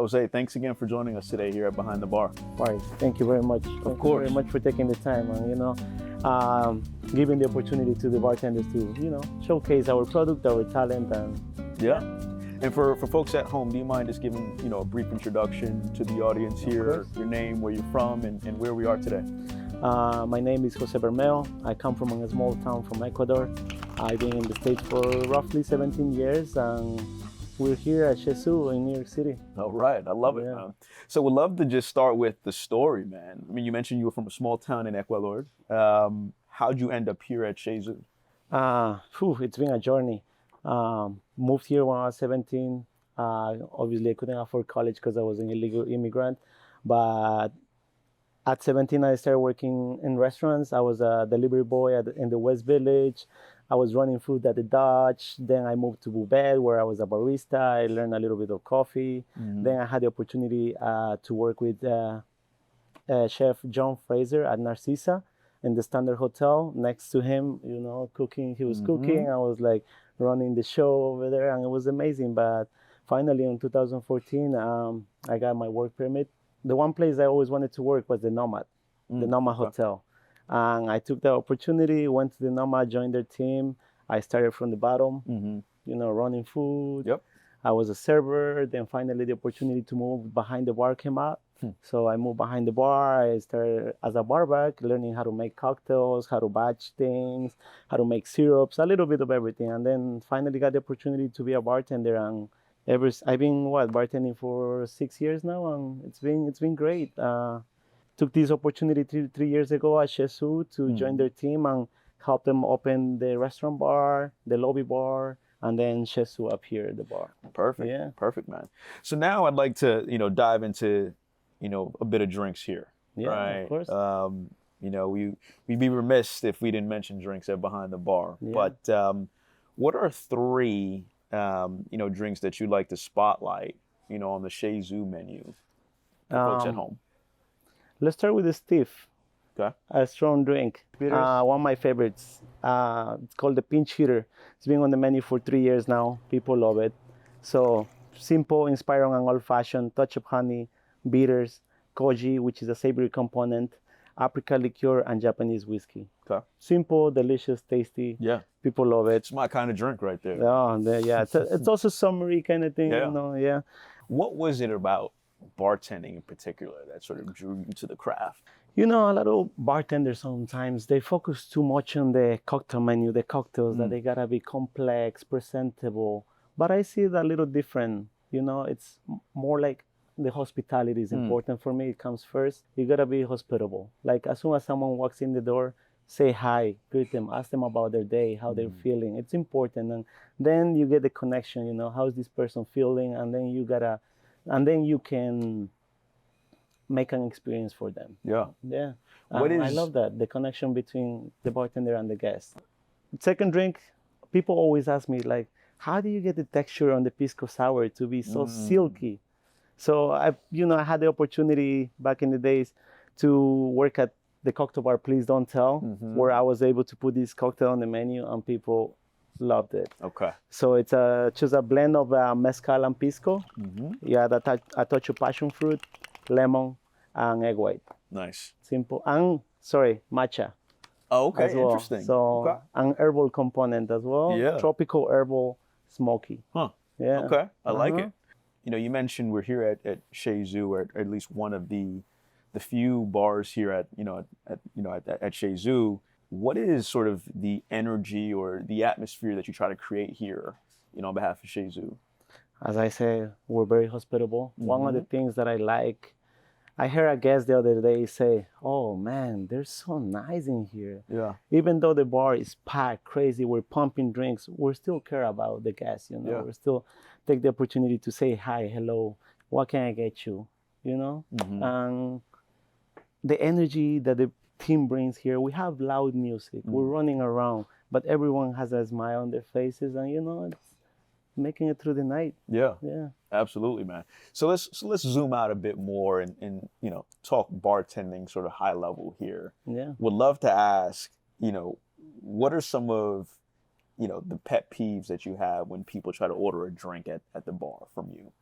Jose, thanks again for joining us today here at Behind the Bar. Right. Thank you very much. Of course. Thank you very much for taking the time and, giving the opportunity to the bartenders to, showcase our product, our talent. Yeah. And for folks at home, do you mind just giving, a brief introduction to the audience here, your name, where you're from, and where we are today? My name is José Bermeo. I come from a small town from Ecuador. I've been in the States for roughly 17 years, and we're here at Chez Zou in New York City. All right, I love it, man. So we'd love to just start with the story, man. I mean, you mentioned you were from a small town in Ecuador. How'd you end up here at Chez Zou? It's been a journey. Moved here when I was 17. Obviously, I couldn't afford college because I was an illegal immigrant. But at 17, I started working in restaurants. I was a delivery boy in the West Village. I was running food at the Dutch. Then I moved to Bubet, where I was a barista. I learned a little bit of coffee. Mm-hmm. Then I had the opportunity to work with Chef John Fraser at Narcisa in the Standard Hotel. Next to him, cooking. He was cooking. I was like running the show over there, and it was amazing. But finally, in 2014, I got my work permit. The one place I always wanted to work was the Nomad Hotel. And I took the opportunity, went to the Nomad, joined their team. I started from the bottom, running food. Yep. I was a server. Then finally the opportunity to move behind the bar came up. So I moved behind the bar. I started as a barback, learning how to make cocktails, how to batch things, how to make syrups, a little bit of everything. And then finally got the opportunity to be a bartender. And I've been bartending for 6 years now, and it's been great. Took this opportunity 3 years ago at Chez Zou to join their team and help them open the restaurant bar, the lobby bar, and then Chez Zou up here at the bar. Perfect. Yeah. Perfect, man. So now I'd like to, dive into, a bit of drinks here. Yeah, right? Of course. We'd be remiss if we didn't mention drinks at Behind the Bar. Yeah. But what are 3, drinks that you'd like to spotlight, on the Chez Zou menu for folks at home? Let's start with the stiff. Okay. A strong drink. One of my favorites. It's called the Pinch Hitter. It's been on the menu for 3 years now. People love it. So simple, inspired on an old-fashioned, touch of honey, bitters, koji, which is a savory component, apricot liqueur, and Japanese whiskey. Okay. Simple, delicious, tasty. Yeah. People love it. It's my kind of drink right there. Oh, yeah. It's also summery kind of thing. Yeah. Yeah. What was it about bartending in particular that sort of drew you to the craft? A lot of bartenders sometimes, they focus too much on the cocktail menu, the cocktails, that they gotta be complex, presentable. But I see it a little different. It's more like the hospitality is important for me. It comes first. You gotta be hospitable. Like as soon as someone walks in the door, say hi, greet them, ask them about their day, how they're feeling. It's important. And then you get the connection, how's this person feeling? And then you can make an experience for them. Yeah. Yeah. I love that, the connection between the bartender and the guest. Second drink, people always ask me, like, how do you get the texture on the pisco sour to be so silky? So I had the opportunity back in the days to work at the cocktail bar, Please Don't Tell, where I was able to put this cocktail on the menu and people loved it. Okay. So it's just a blend of mezcal and pisco. Yeah, a touch of passion fruit, lemon, and egg white. Nice. Simple. And, matcha. Oh, okay. As well. Interesting. So, an herbal component as well. Yeah. Tropical herbal smoky. Huh. Yeah. Okay. I like it. You mentioned we're here at Chez Zou, or at least one of the few bars here at Chez Zou. What is sort of the energy or the atmosphere that you try to create here, on behalf of Chez Zou? As I say, we're very hospitable. One of the things that I like, I heard a guest the other day say, "Oh man, they're so nice in here." Yeah. Even though the bar is packed, crazy, we're pumping drinks, we still care about the guests, Yeah. We still take the opportunity to say hi, hello, what can I get you, And the energy that the team brings here, we have loud music, we're running around, but everyone has a smile on their faces, and it's making it through the night. Yeah. Yeah. Absolutely, man. So let's zoom out a bit more and talk bartending sort of high level here. Yeah. Would love to ask, what are some of, the pet peeves that you have when people try to order a drink at the bar from you?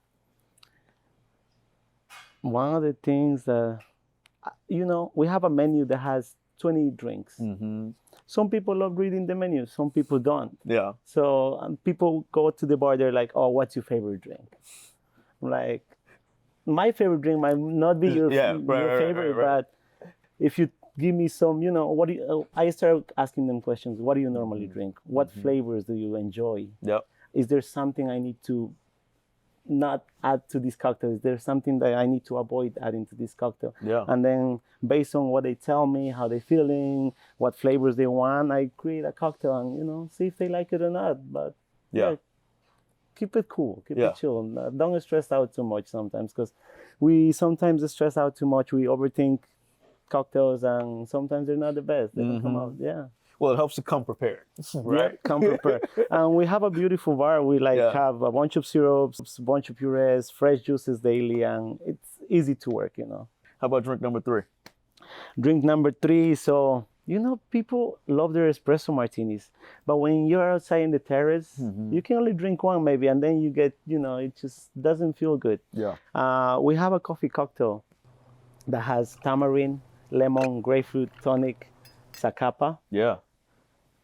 One of the things that, we have a menu that has 20 drinks. Mm-hmm. Some people love reading the menu, some people don't. Yeah. So people go to the bar, they're like, oh, what's your favorite drink? I'm like, my favorite drink might not be your favorite, right. but if you give me some, what do you, I start asking them questions. What do you normally drink? What flavors do you enjoy? Yep. Is there something I need to not add to this cocktail? Is there something that I need to avoid adding to this cocktail? Yeah. And then based on what they tell me, how they're feeling, what flavors they want, I create a cocktail and, see if they like it or not. But Yeah. keep it cool, keep Yeah. it chill. Don't stress out too much sometimes, because we sometimes stress out too much. We overthink cocktails, and sometimes they're not the best. They don't come out. Yeah. Well, it helps to come prepared, right? Yeah, come prepared. And we have a beautiful bar. We have a bunch of syrups, a bunch of purées, fresh juices daily, and it's easy to work. How about drink number 3? Drink number 3. So, people love their espresso martinis, but when you're outside in the terrace, you can only drink one maybe, and then you get, it just doesn't feel good. Yeah. We have a coffee cocktail that has tamarind, lemon, grapefruit, tonic, zacapa. Yeah.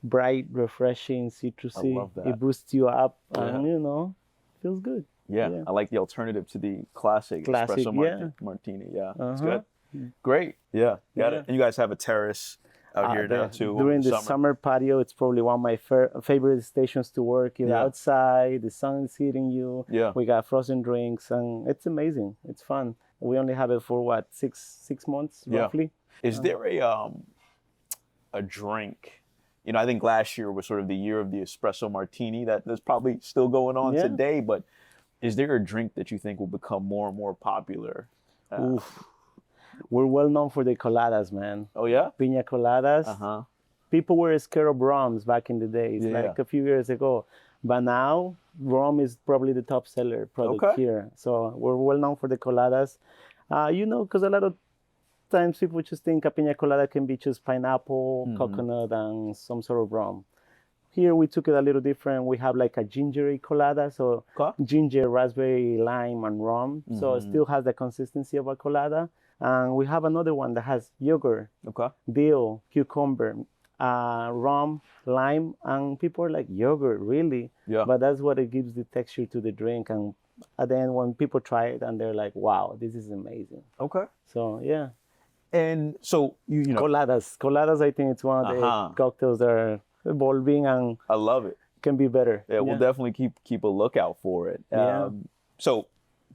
Bright, refreshing, citrusy. I love that. It boosts you up, Yeah. and feels good. Yeah. I like the alternative to the classic espresso martini. Yeah, it's good. Great. Yeah, got it. And you guys have a terrace out here now too. During the summer patio, it's probably one of my favorite stations to work. You're outside, the sun is hitting you. Yeah. We got frozen drinks, and it's amazing. It's fun. We only have it for what, six months roughly. Is there a drink? I think last year was sort of the year of the espresso martini. That's probably still going on today. But is there a drink that you think will become more and more popular? Oof. We're well known for the coladas, man. Oh yeah, piña coladas. People were scared of rums back in the days, like a few years ago. But now rum is probably the top seller product here. So we're well known for the coladas. Because a lot of times people just think a piña colada can be just pineapple, coconut, and some sort of rum. Here we took it a little different. We have like a gingery colada, so ginger, raspberry, lime, and rum. So it still has the consistency of a colada. And we have another one that has yogurt, dill, cucumber, rum, lime, and people are like, yogurt, really? Yeah. But that's what it gives the texture to the drink. And at the end, when people try it, and they're like, wow, this is amazing. Okay. So, yeah. And so, Coladas, I think it's one of the cocktails that are evolving, and I love it. Can be better. Yeah, we'll definitely keep a lookout for it. So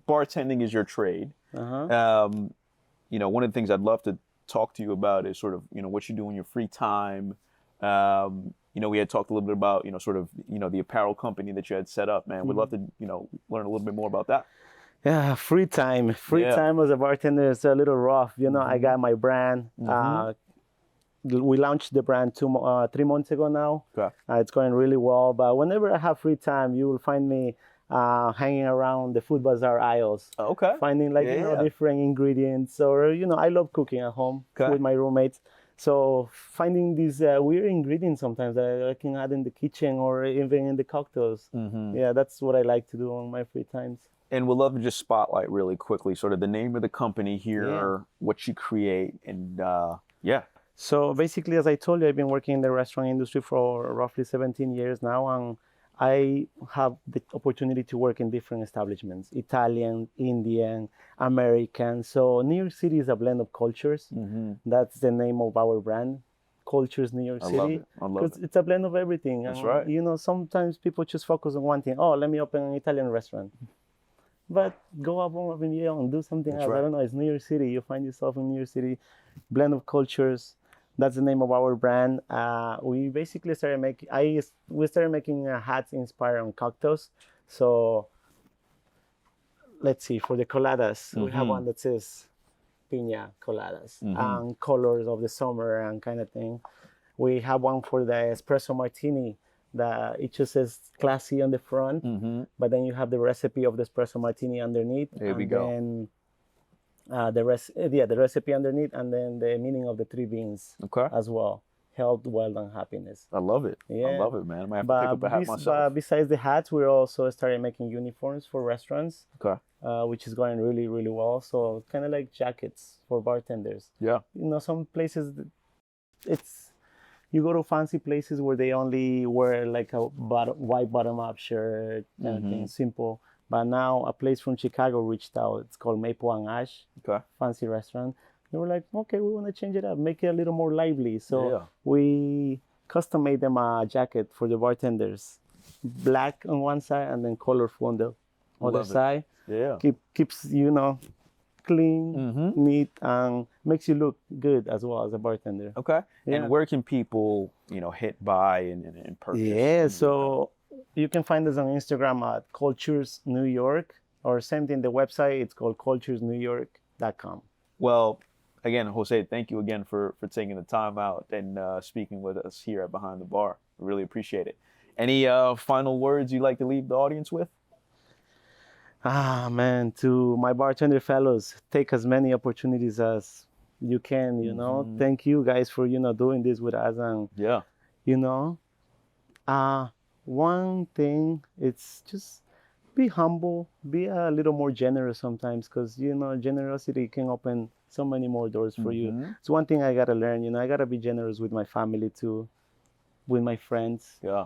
bartending is your trade. One of the things I'd love to talk to you about is sort of, what you do in your free time. We had talked a little bit about, the apparel company that you had set up, man. We'd love to, learn a little bit more about that. Yeah, free time. Free time as a bartender is a little rough. I got my brand. We launched the brand 3 months ago now. Okay. It's going really well. But whenever I have free time, you will find me hanging around the food bazaar aisles. Okay. Finding different ingredients. Or, I love cooking at home with my roommates. So finding these weird ingredients sometimes that I can add in the kitchen or even in the cocktails. Yeah, that's what I like to do on my free times. And we'll love to just spotlight really quickly sort of the name of the company here, what you create, and So basically, as I told you, I've been working in the restaurant industry for roughly 17 years now, and I have the opportunity to work in different establishments, Italian, Indian, American. So New York City is a blend of cultures. That's the name of our brand, Cultures New York City. I love it. It's a blend of everything. That's right. Sometimes people just focus on one thing. Oh, let me open an Italian restaurant. But go above and beyond, do something else. Right. I don't know, it's New York City. You find yourself in New York City, blend of cultures. That's the name of our brand. We basically started making hats inspired on cocktails. So let's see, for the coladas, we have one that says piña coladas and colors of the summer and kind of thing. We have one for the espresso martini that it just says classy on the front, but then you have the recipe of the espresso martini underneath. There we go. Then the recipe underneath, and then the meaning of the 3 beans as well. health, wealth, and happiness. I love it. I Yeah. love it, man. I might have to pick up a hat myself. But besides the hats, we also started making uniforms for restaurants, Okay. which is going really, really well. So kind of like jackets for bartenders. Yeah. You know, some places, it's you go to fancy places where they only wear like a white bottom-up shirt, kind of thing, simple. But now a place from Chicago reached out. It's called Maple and Ash, Okay. fancy restaurant. They were like, okay, we want to change it up, make it a little more lively. So Yeah. we custom made them a jacket for the bartenders, black on one side and then colorful on the other Love it. side. Yeah. Keeps clean, neat, and makes you look good as well as a bartender. Okay. Yeah. And where can people, hit buy and purchase? Yeah, so you can find us on Instagram at Cultures New York, or same thing, the website, it's called culturesnewyork.com. Well, again, Jose, thank you again for taking the time out and speaking with us here at Behind the Bar. I really appreciate it. Any final words you'd like to leave the audience with? Ah, man, to my bartender fellows, take as many opportunities as you can, Thank you guys for, doing this with us. And, Yeah. One thing, it's just be humble, be a little more generous sometimes, because, generosity can open so many more doors for you. It's one thing I got to learn, I got to be generous with my family too, with my friends. Yeah.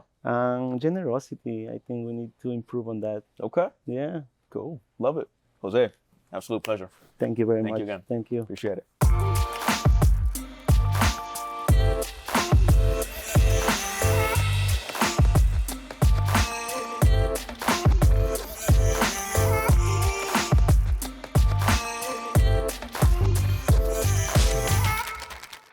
Generosity, I think we need to improve on that. Okay. Yeah. Cool. Love it. Jose, absolute pleasure. Thank you very much. Thank you again. Thank you. Appreciate it.